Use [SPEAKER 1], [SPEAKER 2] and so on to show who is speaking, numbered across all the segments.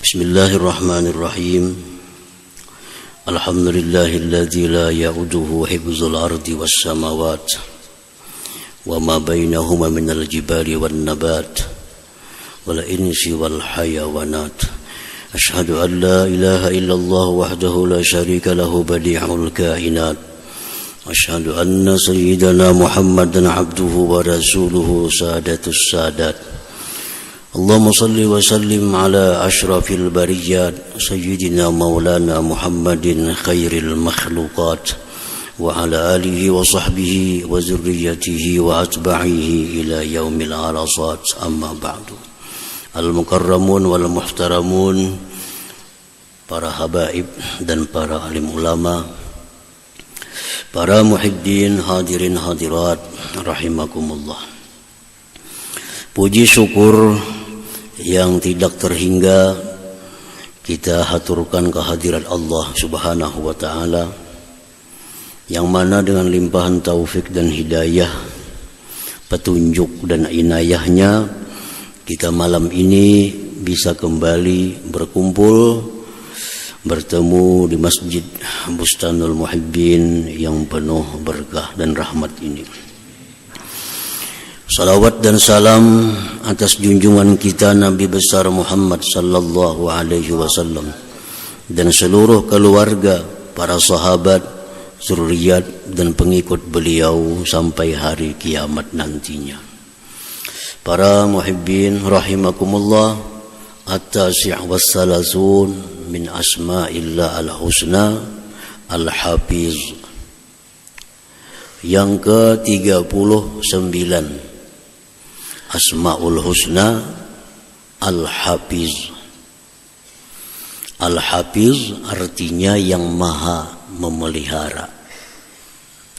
[SPEAKER 1] Bismillahirrahmanirrahim. Alhamdulillahilladzi la ya'uduhu hifdzul ardi was samawat wa ma bainahuma minal jibali wan nabat wal insi wal hayawanat. Asyhadu an la ilaha illallah wahdahu la syarika lahu badi'ul kainat. Asyhadu anna sayyidana Muhammadan abduhu wa rasuluhu sadatus sadat. Allahumma salli wa sallim ala ashrafil bariyat sayyidina maulana Muhammadin khairil makhluqat wa ala alihi wa sahbihi wa zurriyatihi wa atba'ihi ila yaumil arasat, amma ba'du. Al-mukarramun wal muhtaramun, para habaib dan para alim ulama, para muhibbin, hadirin hadirat rahimakumullah. Puji syukur yang tidak terhingga kita haturkan kehadirat Allah Subhanahu wa ta'ala, yang mana dengan limpahan taufik dan hidayah, petunjuk dan inayahnya, kita malam ini bisa kembali berkumpul, bertemu di Masjid Bustanul Muhibbin yang penuh berkah dan rahmat ini. Salawat dan salam atas junjungan kita Nabi besar Muhammad sallallahu alaihi wasallam dan seluruh keluarga, para sahabat, zuriat dan pengikut beliau sampai hari kiamat nantinya. Para muhibbin rahimakumullah, at-tasi' was-salasun min asma'illah al-husna al-hafiz, yang ke-39 Asma'ul Husna Al-Hafiz. Al-Hafiz artinya yang maha memelihara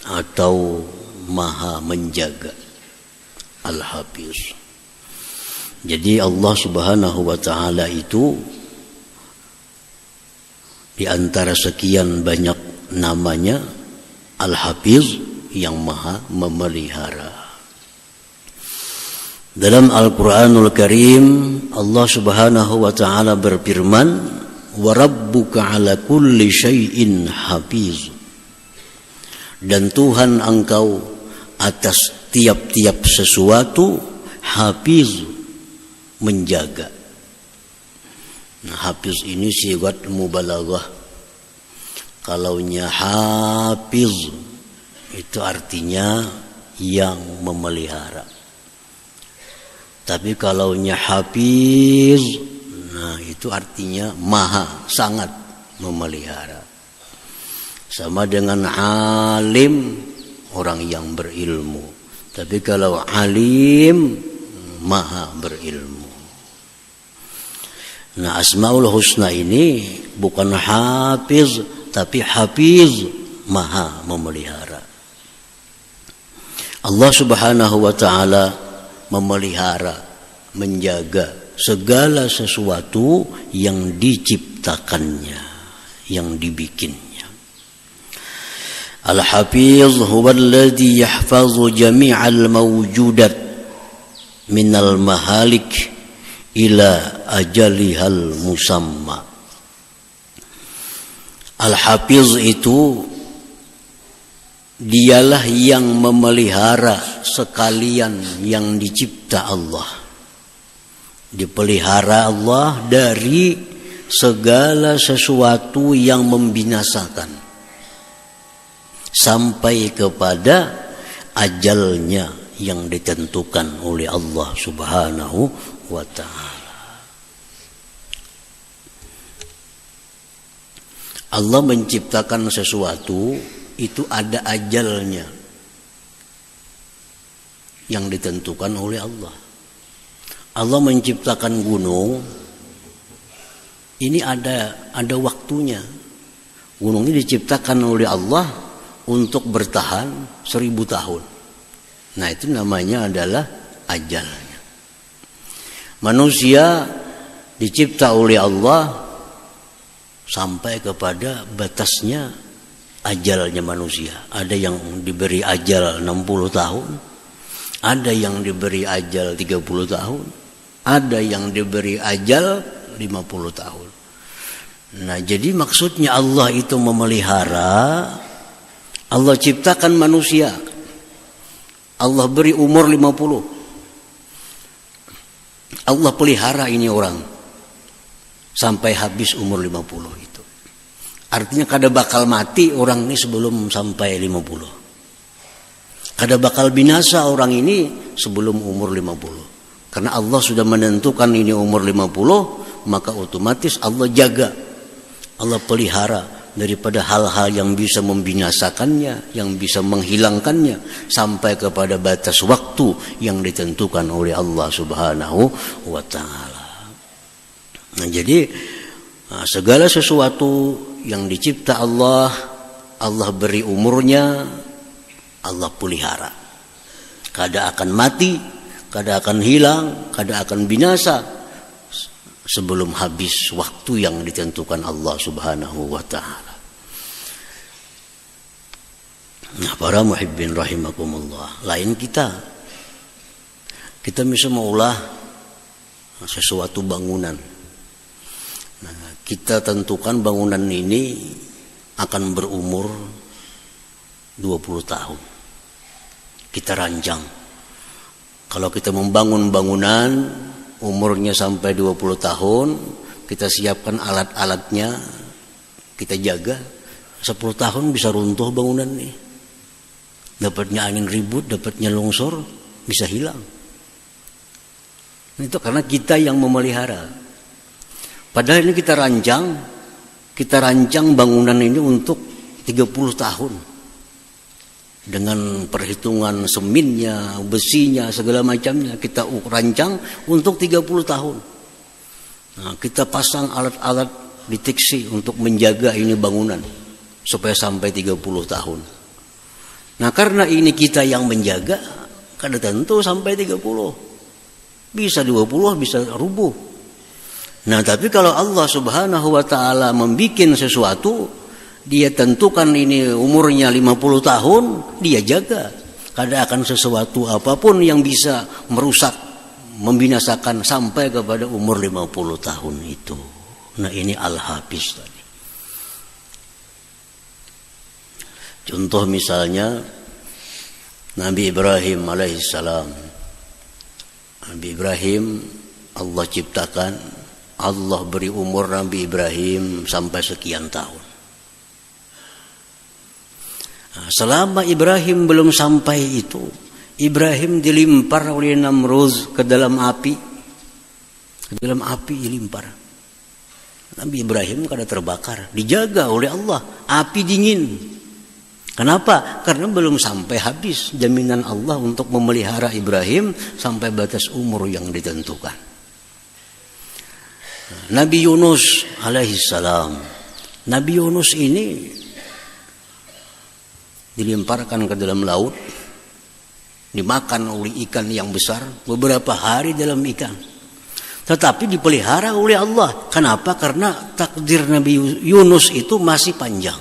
[SPEAKER 1] atau maha menjaga. Al-Hafiz. Jadi Allah Subhanahu wa ta'ala itu di antara sekian banyak namanya Al-Hafiz, yang maha memelihara. Dalam Al-Quranul Karim, Allah Subhanahu wa ta'ala berfirman, wa rabbuka ala kulli syai'in hafiz. Dan Tuhan engkau atas tiap-tiap sesuatu hafiz, menjaga. Nah, hafiz ini sigat mubalaghah. Kalaunya hafiz itu artinya yang memelihara. Tapi kalaunya hafiz, nah itu artinya maha, sangat memelihara. Sama dengan alim, orang yang berilmu. Tapi kalau alim, maha berilmu. Nah, Asmaul Husna ini bukan hafiz, tapi hafiz, maha memelihara. Allah Subhanahu wa ta'ala memelihara, menjaga segala sesuatu yang diciptakannya, yang dibikinnya. Al-Hafiz huwa alladhi yahfazu jami'al mawjudat minal mahalik ila ajalihal musamma. Al-Hafiz itu dialah yang memelihara sekalian yang dicipta Allah. Dipelihara Allah dari segala sesuatu yang membinasakan sampai kepada ajalnya yang ditentukan oleh Allah Subhanahu wa ta'ala. Allah menciptakan sesuatu itu ada ajalnya yang ditentukan oleh Allah. Allah menciptakan gunung, ini ada waktunya. Gunung ini diciptakan oleh Allah untuk bertahan 1000 tahun. Nah, itu namanya adalah ajalnya. Manusia dicipta oleh Allah sampai kepada batasnya ajalnya manusia. Ada yang diberi ajal 60 tahun, ada yang diberi ajal 30 tahun, ada yang diberi ajal 50 tahun. Nah, jadi maksudnya Allah itu memelihara, Allah ciptakan manusia, Allah beri umur 50. Allah pelihara ini orang sampai habis umur 50 itu. Artinya kada bakal mati orang ini sebelum sampai 50. Kada bakal binasa orang ini sebelum umur 50. Karena Allah sudah menentukan ini umur 50, maka otomatis Allah jaga, Allah pelihara daripada hal-hal yang bisa membinasakannya, yang bisa menghilangkannya, sampai kepada batas waktu yang ditentukan oleh Allah Subhanahu wa Ta'ala. Nah, jadi segala sesuatu yang dicipta Allah, Allah beri umurnya, Allah pelihara. Kada akan mati, kada akan hilang, kada akan binasa sebelum habis waktu yang ditentukan Allah Subhanahu wa Ta'ala. Nah, para muhibbin rahimakumullah, lain kita bisa maulah sesuatu bangunan. Nah, kita tentukan bangunan ini akan berumur 20 tahun. Kita rancang. Kalau kita membangun bangunan umurnya sampai 20 tahun, kita siapkan alat-alatnya, kita jaga, 10 tahun bisa runtuh bangunan ini. Dapatnya angin ribut, dapatnya longsor, bisa hilang. Itu karena kita yang memelihara. Padahal ini kita rancang bangunan ini untuk 30 tahun. Dengan perhitungan seminnya, besinya, segala macamnya, kita rancang untuk 30 tahun. Nah, kita pasang alat-alat deteksi untuk menjaga ini bangunan supaya sampai 30 tahun. Nah, karena ini kita yang menjaga, kada tentu sampai 30. Bisa 20, bisa rubuh. Nah, tapi kalau Allah Subhanahu wa Ta'ala membikin sesuatu, Dia tentukan ini umurnya 50 tahun, Dia jaga. Kada akan sesuatu apapun yang bisa merusak, membinasakan sampai kepada umur 50 tahun itu. Nah, ini Al-Hafiz tadi. Contoh misalnya Nabi Ibrahim alaihissalam. Nabi Ibrahim Allah ciptakan, Allah beri umur Nabi Ibrahim sampai sekian tahun. Selama Ibrahim belum sampai itu, Ibrahim dilimpar oleh Namrud ke dalam api. Ke dalam api dilimpar. Nabi Ibrahim kada terbakar, dijaga oleh Allah, api dingin. Kenapa? Karena belum sampai habis jaminan Allah untuk memelihara Ibrahim sampai batas umur yang ditentukan. Nabi Yunus alaihissalam. Nabi Yunus ini dilemparkan ke dalam laut, dimakan oleh ikan yang besar, beberapa hari dalam ikan. Tetapi dipelihara oleh Allah. Kenapa? Karena takdir Nabi Yunus itu masih panjang.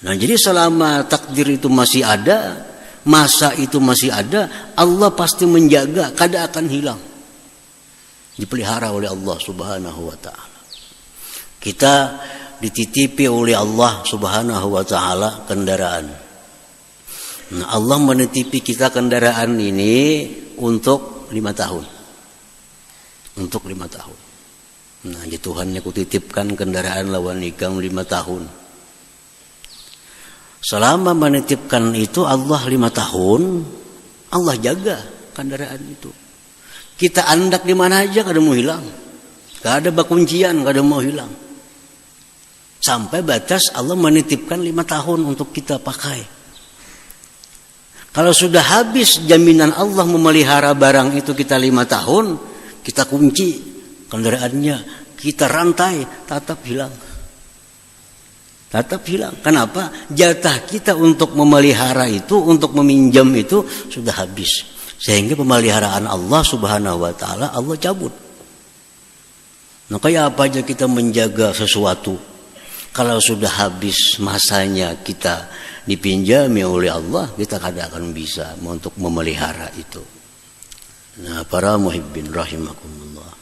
[SPEAKER 1] Nah, jadi selama takdir itu masih ada, masa itu masih ada, Allah pasti menjaga, kada akan hilang. Dipelihara oleh Allah Subhanahu wa Ta'ala. Kita dititipi oleh Allah Subhanahu wa Ta'ala kendaraan. Nah, Allah menitipi kita kendaraan ini untuk 5 tahun. Untuk 5 tahun. Nah, ya Tuhan ku titipkan kendaraan lawan ikam 5 tahun. Selama menitipkan itu Allah 5 tahun, Allah jaga kendaraan itu. Kita andak di mana aja kada mau hilang. Kada ada bakuncian, kada mau hilang. Sampai batas Allah menitipkan 5 tahun untuk kita pakai. Kalau sudah habis jaminan Allah memelihara barang itu kita 5 tahun, kita kunci kendaraannya, kita rantai, tetap hilang. Tetap hilang. Kenapa? Jatah kita untuk memelihara itu, untuk meminjam itu sudah habis. Sehingga pemeliharaan Allah Subhanahu wa Ta'ala Allah cabut. Nah, kayak apa aja kita menjaga sesuatu, kalau sudah habis masanya kita dipinjami oleh Allah, kita kada akan bisa untuk memelihara itu. Nah, para muhibbin rahimakumullah.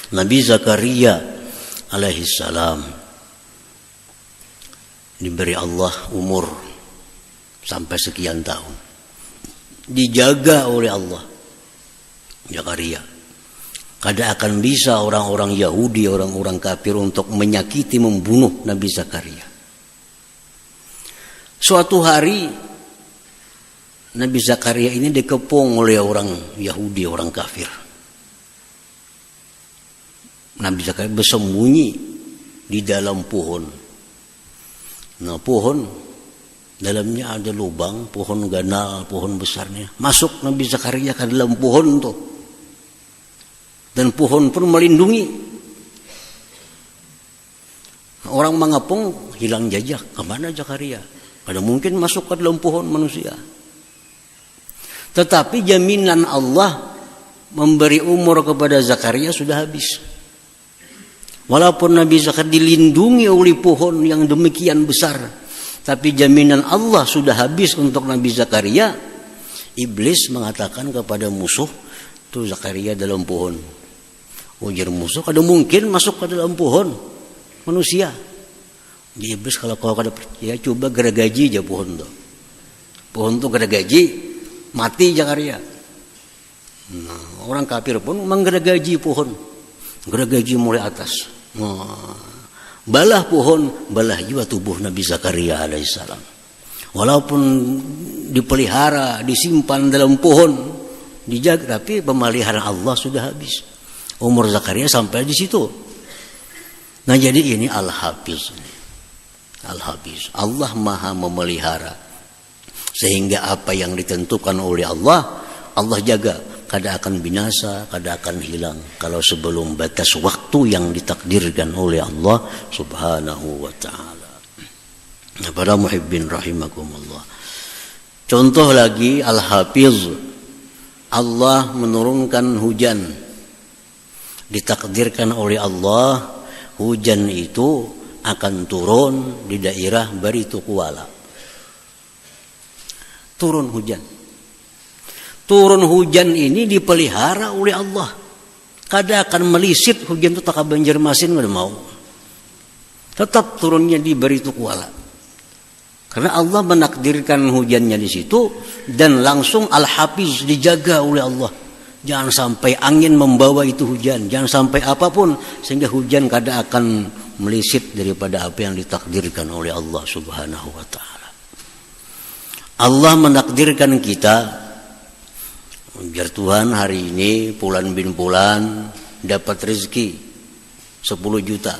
[SPEAKER 1] Nabi Zakaria alaihissalam diberi Allah umur sampai sekian tahun, dijaga oleh Allah. Zakaria, kada akan bisa orang-orang Yahudi, orang-orang kafir untuk menyakiti, membunuh Nabi Zakaria. Suatu hari Nabi Zakaria ini dikepung oleh orang Yahudi, orang kafir. Nabi Zakaria bersembunyi di dalam pohon. Nah, pohon dalamnya ada lubang, pohon ganal, pohon besarnya. Masuk Nabi Zakaria ke dalam pohon tuh. Dan pohon pun melindungi. Orang mengepung, hilang jejak. Kemana Zakaria? Ada mungkin masuk ke dalam pohon manusia. Tetapi jaminan Allah memberi umur kepada Zakaria sudah habis. Walaupun Nabi Zakaria dilindungi oleh pohon yang demikian besar, tapi jaminan Allah sudah habis untuk Nabi Zakaria. Iblis mengatakan kepada musuh, tuh Zakaria dalam pohon. Ujar musuh, ada mungkin masuk ke dalam pohon manusia. Jadi iblis, kalau kau kada percaya, coba geragaji aja pohon tuh. Pohon tuh geragaji, mati Zakaria. Nah, orang kafir pun menggeragaji pohon, geragaji mulai atas. Balah pohon, balah juga tubuh Nabi Zakaria alaihissalam. Walaupun dipelihara, disimpan dalam pohon, dijaga, tapi pemeliharaan Allah sudah habis. Umur Zakaria sampai di situ. Nah, jadi ini Al-Hafiz. Al-Hafiz. Allah Maha memelihara. Sehingga apa yang ditentukan oleh Allah, Allah jaga. Kada akan binasa, kada akan hilang kalau sebelum batas waktu yang ditakdirkan oleh Allah Subhanahu wa ta'ala. Nah, para muhibbin rahimakumullah. Contoh lagi Al-Hafiz. Allah menurunkan hujan. Ditakdirkan oleh Allah, hujan itu akan turun di daerah Baritu Kuala. Turun hujan. Turun hujan ini dipelihara oleh Allah. Kada akan melisit hujan itu tak Banjarmasin kada mau. Tetap turunnya di Baritu Kuala. Karena Allah menakdirkan hujannya di situ dan langsung Al-Hafiz dijaga oleh Allah. Jangan sampai angin membawa itu hujan, jangan sampai apapun sehingga hujan kada akan melisit daripada apa yang ditakdirkan oleh Allah Subhanahu wa taala. Allah menakdirkan kita, biar Tuhan hari ini Pulan bin Pulan dapat rezeki 10 juta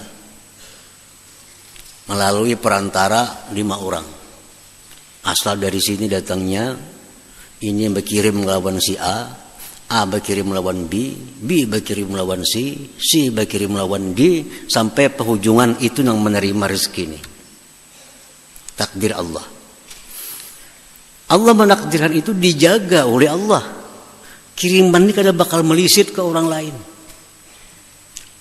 [SPEAKER 1] melalui perantara 5 orang. Asal dari sini datangnya, ini berkirim melawan si A berkirim melawan B berkirim melawan C berkirim melawan D, sampai penghujungan itu yang menerima rezeki ini. Takdir Allah. Allah menakdirkan itu dijaga oleh Allah. Kiriman ini kada bakal melisit ke orang lain.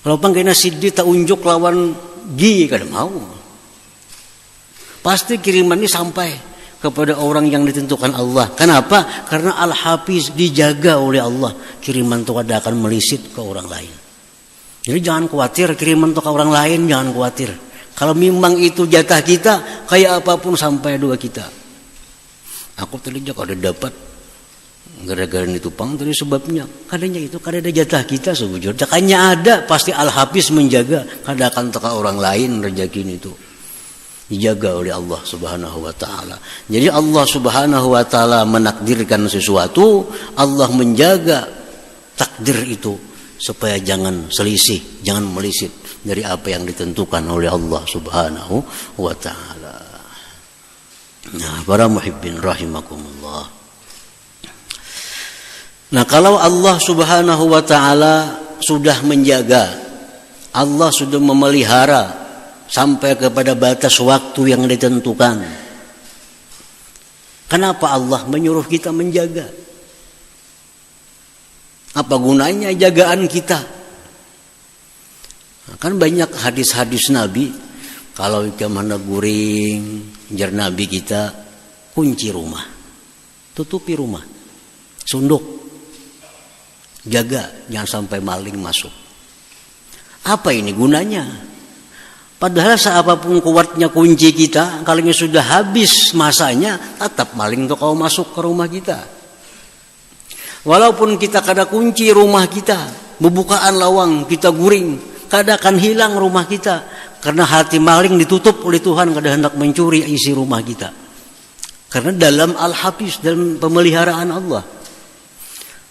[SPEAKER 1] Kalau pangkena si D tak unjuk lawan G, kada mau. Pasti kiriman ini sampai kepada orang yang ditentukan Allah. Kenapa? Karena Al-Hafiz dijaga oleh Allah. Kiriman itu kada akan melisit ke orang lain. Jadi jangan khawatir kiriman itu ke orang lain, jangan khawatir. Kalau memang itu jatah kita, kayak apapun sampai dua kita. Aku tadi kada dapat gara-gara itu pang tadi sebabnya. Kadanya itu kada ada jatah kita sebujur. Jakanya ada, pasti Al-Hafiz menjaga. Kada akan teka orang lain rezeki itu. Dijaga oleh Allah Subhanahu wa ta'ala. Jadi Allah Subhanahu wa ta'ala menakdirkan sesuatu, Allah menjaga takdir itu supaya jangan selisih, jangan melisit dari apa yang ditentukan oleh Allah Subhanahu wa ta'ala. Nah, para muhibbin rahimakumullah. Nah, kalau Allah Subhanahu wa ta'ala sudah menjaga, Allah sudah memelihara sampai kepada batas waktu yang ditentukan. Kenapa Allah menyuruh kita menjaga? Apa gunanya jagaan kita? Kan banyak hadis-hadis Nabi. Kalau kemana guring, jar Nabi kita, kunci rumah, tutupi rumah, sunduk, jaga jangan sampai maling masuk. Apa ini gunanya? Padahal seapapun kuatnya kunci kita, kalau sudah habis masanya, tetap maling itu kau masuk ke rumah kita. Walaupun kita kada kunci rumah kita, bubukaan lawang kita guring, kada akan hilang rumah kita, karena hati maling ditutup oleh Tuhan, kada hendak mencuri isi rumah kita. Karena dalam Al-Hafiz, dalam pemeliharaan Allah.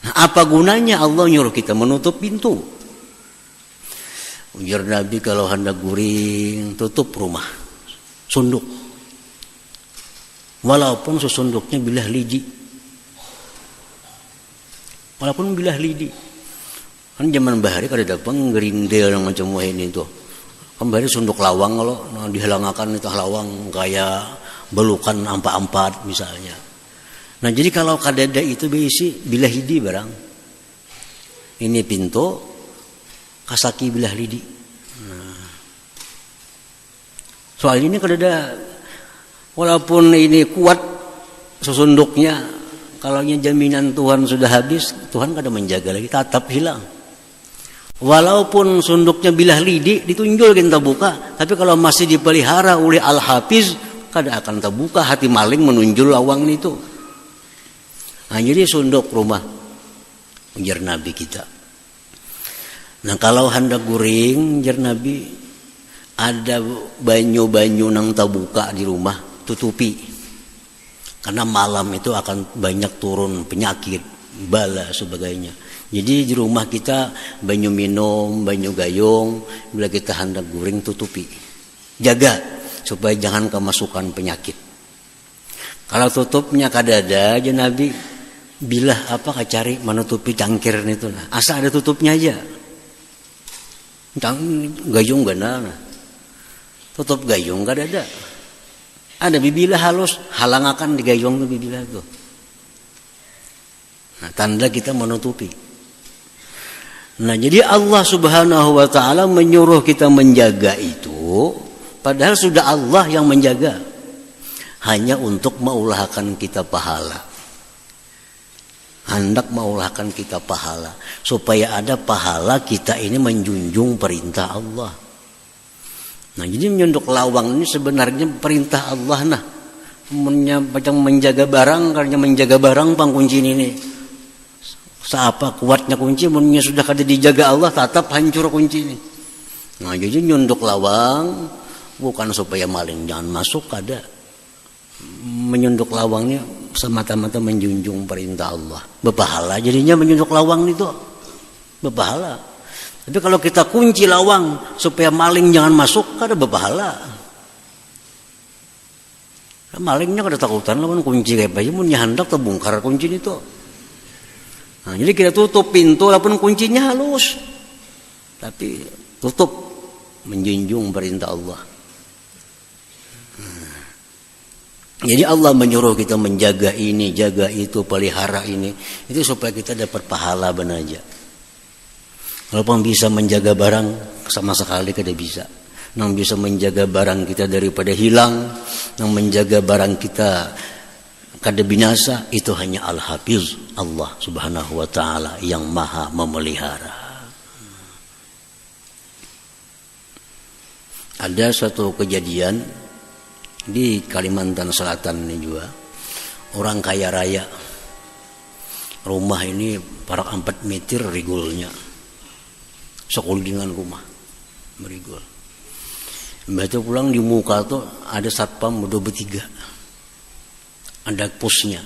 [SPEAKER 1] Nah, apa gunanya Allah nyuruh kita menutup pintu? Ujar Nabi, kalau hendak guring, tutup rumah, sunduk. Walaupun sesunduknya bilah lidi. Walaupun bilah lidi. Kan zaman bahari kada datang gerindel yang macam ini tuh. Kan bahari sunduk lawang kalau dihalangakan itu lawang kayak belukan ampat-ampat misalnya. Nah jadi kalau kadada itu berisi bilah lidi barang. Ini pintu kasaki bilah lidi. Nah. Soal ini kadada, walaupun ini kuat sesunduknya, kalau jaminan Tuhan sudah habis, Tuhan kada menjaga lagi, tetap hilang. Walaupun sunduknya bilah lidi ditunjul kita buka, tapi kalau masih dipelihara oleh Al-Hafiz, kada akan terbuka, hati maling menunjul lawang itu. Nah, jadi sunduk rumah, ujar Nabi kita. Nah kalau hendak guring, jar Nabi, ada banyu-banyu nang tabuka di rumah, tutupi. Karena malam itu akan banyak turun penyakit, bala sebagainya. Jadi di rumah kita banyu minum, banyu gayung, bila kita hendak guring tutupi. Jaga supaya jangan kemasukan penyakit. Kalau tutupnya kadada, jar Nabi, bila apa kacari menutupi cangkir itu, asal ada tutupnya aja. Gayung gana, tutup gayung gak ada. Ada bibilah halus, halangakan di gayung tuh bibilah tuh. Nah, tanda kita menutupi. Nah jadi Allah Subhanahu Wa Taala menyuruh kita menjaga itu, padahal sudah Allah yang menjaga, hanya untuk mengulahkan kita pahala. Hendak mengulahkan kita pahala, supaya ada pahala kita ini menjunjung perintah Allah. Nah jadi menyunduk lawang ini sebenarnya perintah Allah. Nah macam menjaga barang, karena menjaga barang pang kunci ini. Seapa kuatnya kunci, munnya sudah kada dijaga Allah, tetap hancur kunci ini. Nah jadi nyunduk lawang bukan supaya maling jangan masuk, kada. Menyunduk lawangnya semata-mata menjunjung perintah Allah. Berpahala jadinya menyunduk lawang itu. Berpahala. Tapi kalau kita kunci lawang supaya maling jangan masuk, kada berpahala. Malingnya kada takutan lawan kunci kayak bayi, mun hendak terbongkar kunci itu. Nah, jadi kita tutup pintu walaupun kuncinya halus. Tapi tutup menjunjung perintah Allah. Jadi Allah menyuruh kita menjaga ini, jaga itu, pelihara ini. Itu supaya kita dapat pahala benar aja. Walaupun bisa menjaga barang, sama sekali kada bisa. Yang bisa menjaga barang kita daripada hilang, yang menjaga barang kita kada binasa, itu hanya Al-Hafiz, Allah Subhanahu Wa Taala yang maha memelihara. Ada satu kejadian di Kalimantan Selatan ini juga, orang kaya raya, rumah ini parak 4 meter rigolnya, sekullingan rumah merigol. Begitu pulang di muka tuh ada satpam udah bertiga, ada posnya.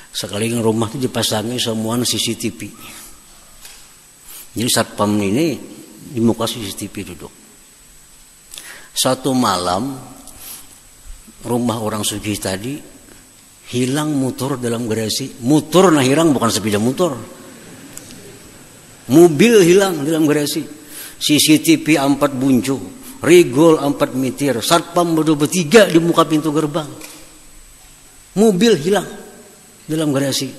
[SPEAKER 1] Sekali rumah tuh dipasangi semua CCTV. Jadi satpam ini di muka CCTV duduk. Satu malam rumah orang sugih tadi hilang motor dalam garasi. Motor nah hilang bukan sepeda motor. Mobil hilang dalam garasi. CCTV 4 buncu, rigol 4 meter, satpam bertiga di muka pintu gerbang. Mobil hilang dalam garasi.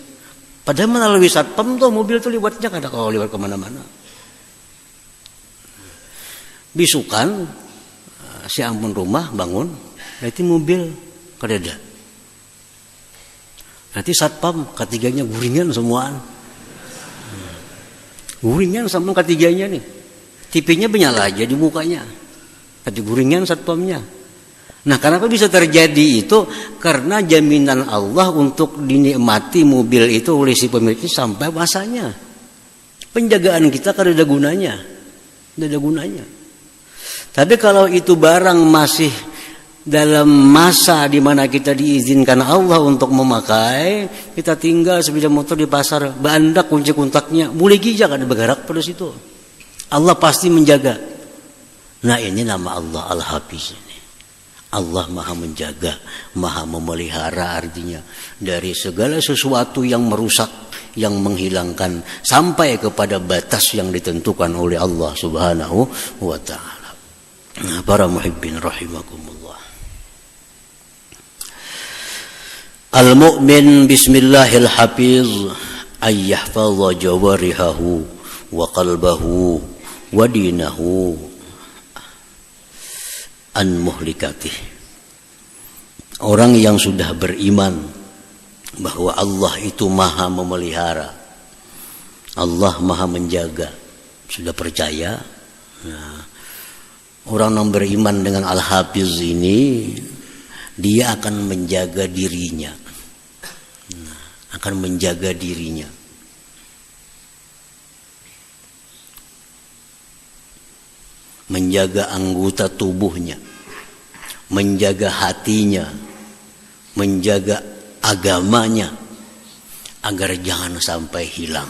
[SPEAKER 1] Padahal melalui satpam tuh mobil tuh lewatnya kada kalau lewat kemana-mana. Bisukan si ampun rumah bangun, nanti mobil kadada. Nanti satpam ketiganya guringan semuaan. Guringan sama ketiganya nih. TV-nya menyala aja di mukanya. Tapi guringan satpamnya. Nah, kenapa bisa terjadi itu? Karena jaminan Allah untuk dinikmati mobil itu oleh si pemiliknya sampai masanya. Penjagaan kita kan ada gunanya. Ada gunanya. Tapi kalau itu barang masih dalam masa di mana kita diizinkan Allah untuk memakai, kita tinggal sepeda motor di pasar, bandak kunci kontaknya, mulai gijak ada bergerak pada situ. Allah pasti menjaga. Nah, ini nama Allah Al-Hafiz ini. Allah Maha menjaga, Maha memelihara, artinya dari segala sesuatu yang merusak, yang menghilangkan sampai kepada batas yang ditentukan oleh Allah Subhanahu wa taala. Nah, para muhibbin rahimakumullah. Al-mu'min bismillahil hafiz ay yahfaza jawarihahu wa qalbahu wa dinahu an muhlikatih. Orang yang sudah beriman bahwa Allah itu maha memelihara, Allah maha menjaga, sudah percaya. Nah, orang yang beriman dengan Al-Hafiz ini, dia akan menjaga dirinya. Nah, akan menjaga dirinya. Menjaga anggota tubuhnya, menjaga hatinya, menjaga agamanya agar jangan sampai hilang.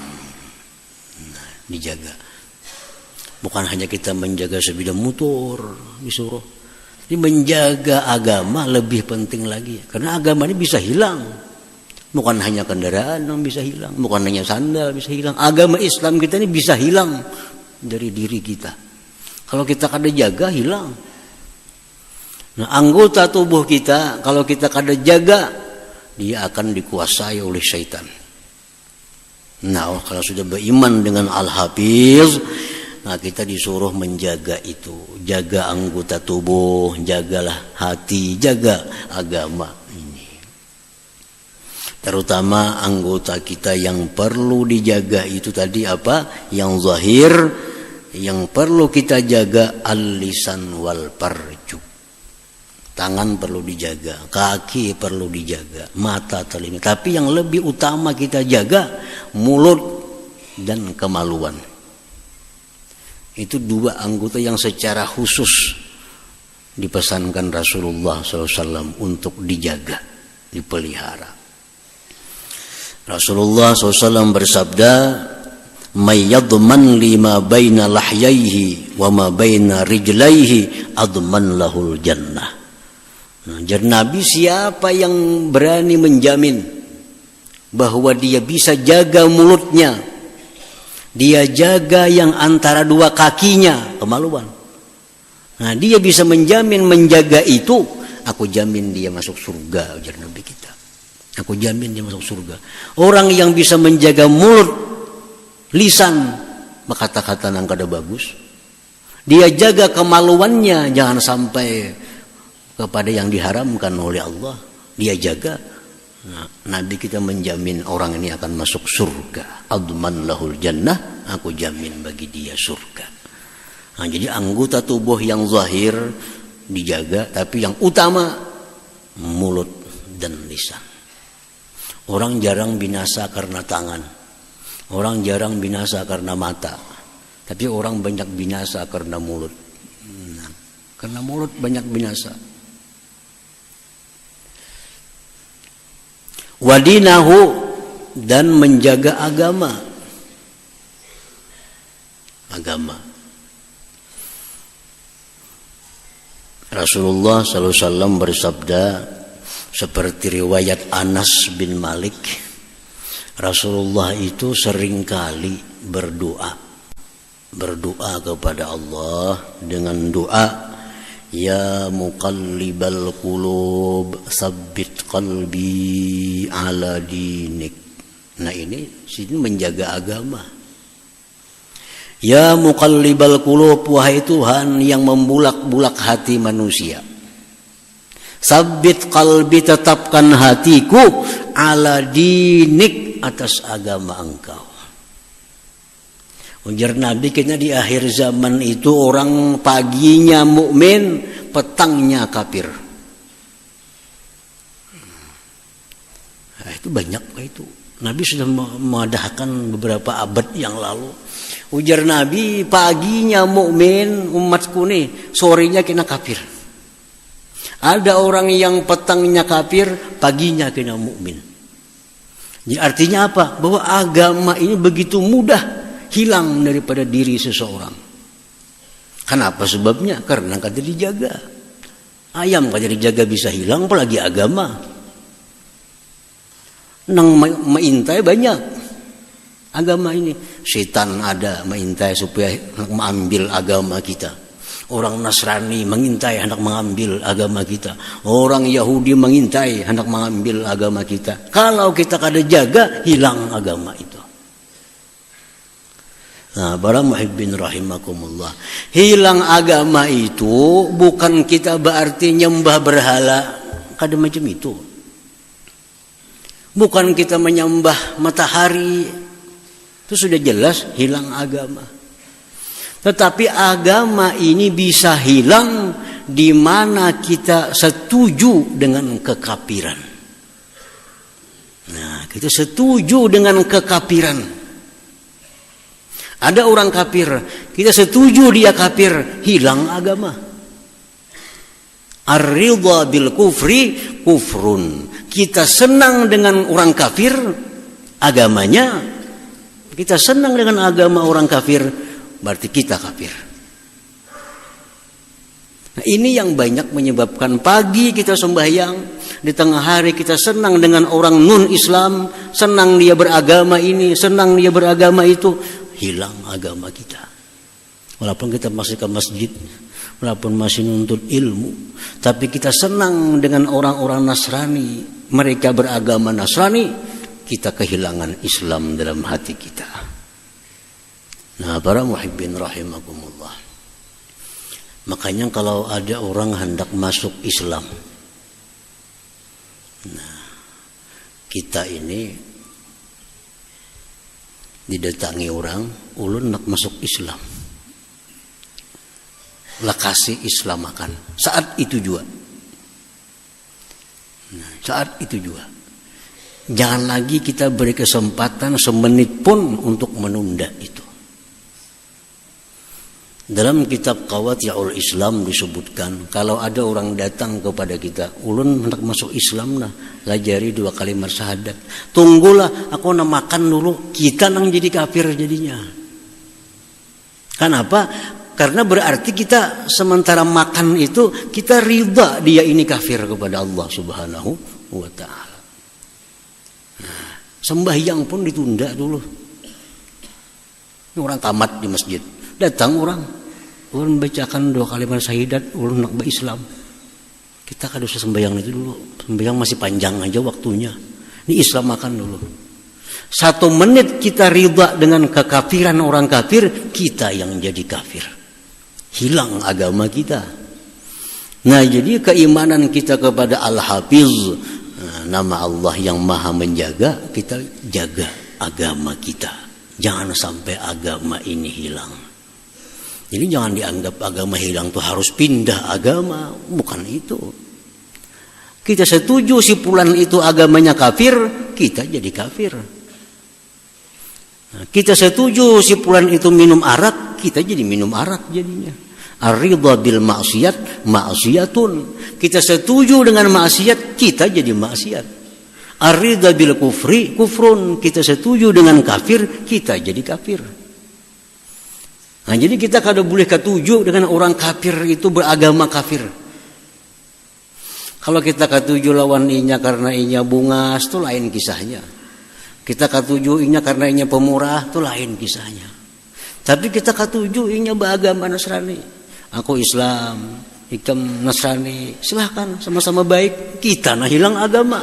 [SPEAKER 1] Nah, dijaga. Bukan hanya kita menjaga sepeda motor disuruh, ini menjaga agama lebih penting lagi, karena agama ini bisa hilang. Bukan hanya kendaraan yang bisa hilang, bukan hanya sandal bisa hilang. Agama Islam kita ini bisa hilang dari diri kita. Kalau kita kada jaga, hilang. Nah, anggota tubuh kita kalau kita kada jaga, dia akan dikuasai oleh syaitan. Nah, kalau sudah beriman dengan Al-Hafiz, nah kita disuruh menjaga itu. Jaga anggota tubuh, jagalah hati, jaga agama ini. Terutama anggota kita yang perlu dijaga itu tadi apa? Yang zahir, yang perlu kita jaga al-lisan wal farju. Tangan perlu dijaga, kaki perlu dijaga, mata, telinga. Tapi yang lebih utama kita jaga mulut dan kemaluan. Itu dua anggota yang secara khusus dipesankan Rasulullah SAW untuk dijaga, dipelihara. Rasulullah SAW bersabda, "May yadman lima baina lahyaihi wa ma baina rijlaihi adman lahul jannah." Nah, jadi Nabi, siapa yang berani menjamin bahwa dia bisa jaga mulutnya, dia jaga yang antara dua kakinya, kemaluan. Nah, dia bisa menjamin menjaga itu, aku jamin dia masuk surga, ujar Nabi kita. Aku jamin dia masuk surga. Orang yang bisa menjaga mulut, lisan, kata-kata yang kada bagus, dia jaga kemaluannya, jangan sampai kepada yang diharamkan oleh Allah, dia jaga. Nah, Nabi kita menjamin orang ini akan masuk surga. Adman lahul jannah, aku jamin bagi dia surga. Nah, jadi anggota tubuh yang zahir dijaga, tapi yang utama mulut dan lisan. Orang jarang binasa karena tangan, orang jarang binasa karena mata, tapi orang banyak binasa karena mulut. Nah, karena mulut banyak binasa. Wadinahu, dan menjaga agama. Rasulullah SAW bersabda, seperti riwayat Anas bin Malik, Rasulullah itu seringkali berdoa kepada Allah dengan doa, "Ya muqallibal qulub, tsabbit qalbi ala dinik." Nah, ini sini menjaga agama. Ya muqallibal qulub, wahai Tuhan yang membulak-bulak hati manusia. Tsabbit qalbi, tetapkan hatiku, ala dinik, atas agama engkau. Ujar Nabi kita di akhir zaman itu orang paginya mukmin, petangnya kafir. Nah, itu banyak itu. Nabi sudah memadahkan beberapa abad yang lalu. Ujar Nabi, paginya mukmin umatku nih, sorenya kena kafir. Ada orang yang petangnya kafir, paginya kena mukmin. Jadi artinya apa? Bahwa agama ini begitu mudah hilang daripada diri seseorang. Kenapa sebabnya? Karena kada dijaga. Ayam kada dijaga bisa hilang, apalagi agama. Nang maintai banyak agama ini. Setan ada maintai supaya mengambil agama kita. Orang Nasrani mengintai hendak mengambil agama kita. Orang Yahudi mengintai hendak mengambil agama kita. Kalau kita kada jaga, hilang agama itu. Nah, para muhibbin rahimakumullah. Hilang agama itu bukan kita berarti nyembah berhala. Kada macam itu. Bukan kita menyembah matahari. Itu sudah jelas hilang agama. Tetapi agama ini bisa hilang di mana kita setuju dengan kekafiran. Nah, kita setuju dengan kekafiran. Ada orang kafir, kita setuju dia kafir, hilang agama. Ar-ridha bil kufri kufrun. Kita senang dengan orang kafir, agamanya. Kita senang dengan agama orang kafir, berarti kita kafir. Nah, ini yang banyak menyebabkan pagi kita sembahyang, di tengah hari kita senang dengan orang non-Islam, senang dia beragama ini, senang dia beragama itu, hilang agama kita. Walaupun kita masih ke masjid, walaupun masih nuntut ilmu, tapi kita senang dengan orang-orang Nasrani, mereka beragama Nasrani, kita kehilangan Islam dalam hati kita. Nah, para muhibbin rahimakumullah. Makanya kalau ada orang hendak masuk Islam, nah, kita ini didatangi orang, ulun nak masuk Islam, lah kasih Islam makan. Saat itu juga. Nah, saat itu juga. Jangan lagi kita beri kesempatan semenit pun untuk menunda itu. Dalam kitab Qawati'ul Islam disebutkan, kalau ada orang datang kepada kita, ulun hendak masuk Islam, nah lajari 2 kalimat syahadat. Tunggulah aku nak makan dulu, kita nang jadi kafir jadinya. Kenapa? Karena berarti kita sementara makan itu kita ridha dia ini kafir kepada Allah Subhanahu wa taala. Nah, sembahyang pun ditunda dulu. Ini orang tamat di masjid. Datang orang, ulun bacakan 2 kalimat syahadat, ulun nak berislam. Kita kada usah sembahyang itu dulu. Sembahyang masih panjang aja waktunya. Ini Islam makan dulu. 1 menit kita ridha dengan kekafiran orang kafir, kita yang jadi kafir. Hilang agama kita. Nah, jadi keimanan kita kepada Al-Hafiz, nama Allah yang maha menjaga, kita jaga agama kita. Jangan sampai agama ini hilang. Jadi jangan dianggap agama hilang itu harus pindah agama, bukan itu. Kita setuju si fulan itu agamanya kafir, kita jadi kafir. Nah, kita setuju si fulan itu minum arak, kita jadi minum arak jadinya. Ar-ridha bil maksiat maksiatun. Kita setuju dengan maksiat, kita jadi maksiat. Ar-ridha bil kufri kufrun. Kita setuju dengan kafir, kita jadi kafir. Nah, jadi kita kada boleh ketujuh dengan orang kafir itu beragama kafir. Kalau kita ketujuh lawan inya karena inya bungas, itu lain kisahnya. Kita ketujuh inya karena inya pemurah, itu lain kisahnya. Tapi kita ketujuh inya beragama Nasrani. Aku Islam, ikam Nasrani, silahkan sama-sama baik. Kita nah hilang agama.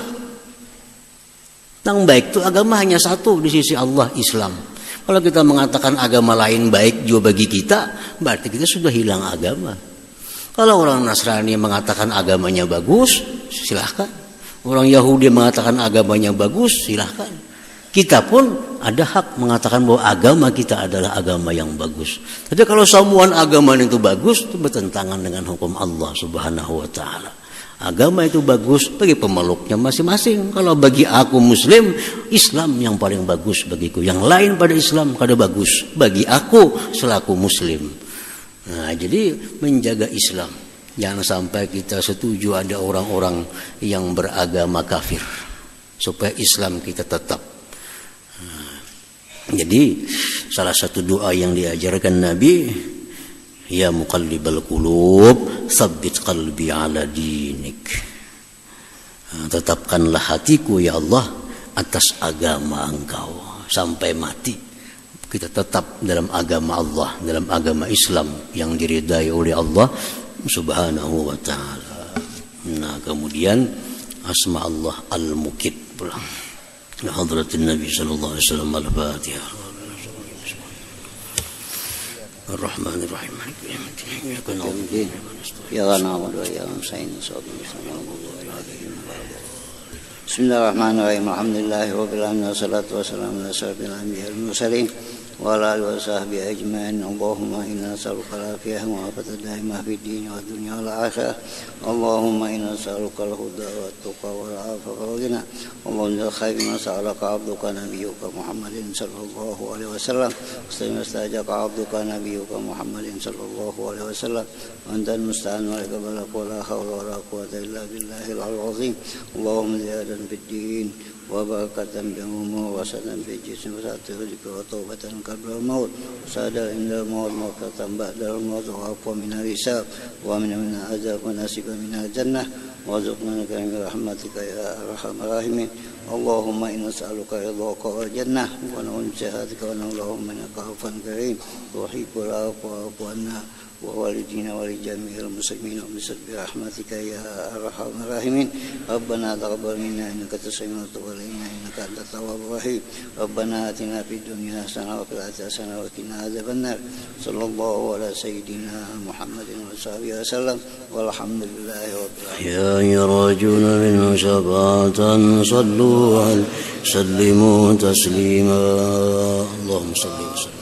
[SPEAKER 1] Yang baik itu agama hanya satu di sisi Allah, Islam. Kalau kita mengatakan agama lain baik juga bagi kita, berarti kita sudah hilang agama. Kalau orang Nasrani mengatakan agamanya bagus, silahkan. Orang Yahudi mengatakan agamanya bagus, silahkan. Kita pun ada hak mengatakan bahwa agama kita adalah agama yang bagus. Tapi kalau semua agama itu bagus, itu bertentangan dengan hukum Allah Subhanahu wa taala. Agama itu bagus bagi pemeluknya masing-masing. Kalau bagi aku Muslim, Islam yang paling bagus bagiku. Yang lain pada Islam kada bagus bagi aku selaku Muslim. Nah, jadi menjaga Islam. Jangan sampai kita setuju ada orang-orang yang beragama kafir, supaya Islam kita tetap. Jadi salah satu doa yang diajarkan Nabi, ya muqallibal qulub, tsabbit qalbi ala dinik. Tetapkanlah hatiku ya Allah atas agama Engkau sampai mati. Kita tetap dalam agama Allah, dalam agama Islam yang diridai oleh Allah Subhanahu wa taala. Nah, kemudian asma Allah Al-Muqit pulang. لحضرة النبي صلى الله عليه وسلم الفاتحة. الرحمن الرحيم إياك نعبد وإياك نستعين بسم الله الرحمن الرحيم الحمد لله رب العالمين والصلاة والسلام على أشرف الأنبياء والمرسلين وعلى آله وصحبه أجمعين. اللهم إنا نسألك العافية والعافية الدائمة في الدين والدنيا والآخرة. اللهم إنا نسألك الهدى والتقى والعافية والغنى. اللهم خير ما سألك عبدك نبيك محمد صلى الله عليه وسلم واستجب استاجك عبدك نبيك محمد صلى الله عليه وسلم وأنت المستعان ولك البلاغ ولا حول ولا قوة إلا بالله العلي العظيم. اللهم زيادة في الدين وبركة بالأمور وسدا في الجسم وسعة الرزق وتوبة قبل الموت وسعادة عند الموت ومغفرة بعد الموت وعفوا من الحساب ومن العذاب ونصيب من الجنة وارزقنا من رحمتك يا أرحم الراحمين. اللهم إنا نسألك رضاك والجنة ونعوذ بشهادتك ونعوذ منك عفوا كريم تحب العفو واعف عنا ووالدينا ولجميع المسلمين وبسبب رحمتك يا أرحم الراحمين. ربنا تقبل منا إنك تسمع وتب علينا إنك أنت التواب الرحيم. ربنا آتنا في الدنيا حسنة وفي الآخرة حسنة وقنا عذاب النار. صلى الله على سيدنا محمد وصحبه وسلم والحمد لله رب العالمين. يا يراجون منه شفاعة صلوا عليه سلموا تسليما. اللهم صل وسلم